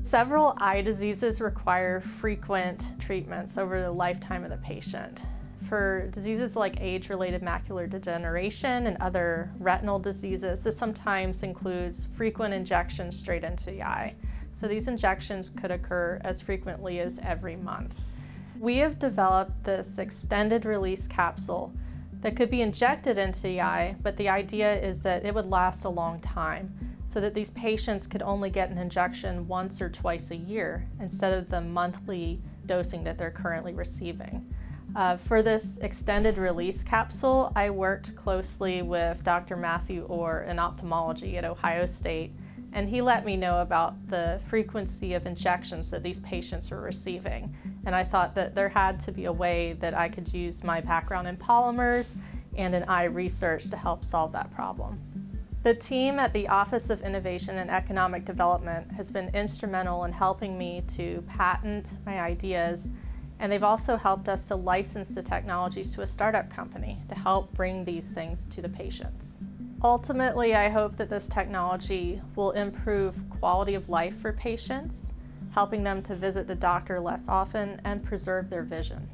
Several eye diseases require frequent treatments over the lifetime of the patient. For diseases like age-related macular degeneration and other retinal diseases, this sometimes includes frequent injections straight into the eye. So these injections could occur as frequently as every month. We have developed this extended release capsule that could be injected into the eye, but the idea is that it would last a long time, so that these patients could only get an injection once or twice a year instead of the monthly dosing that they're currently receiving. For this extended release capsule, I worked closely with Dr. Matthew Orr in ophthalmology at Ohio State, and he let me know about the frequency of injections that these patients were receiving. And I thought that there had to be a way that I could use my background in polymers and in eye research to help solve that problem. The team at the Office of Innovation and Economic Development has been instrumental in helping me to patent my ideas, and they've also helped us to license the technologies to a startup company to help bring these things to the patients. Ultimately, I hope that this technology will improve quality of life for patients, helping them to visit the doctor less often and preserve their vision.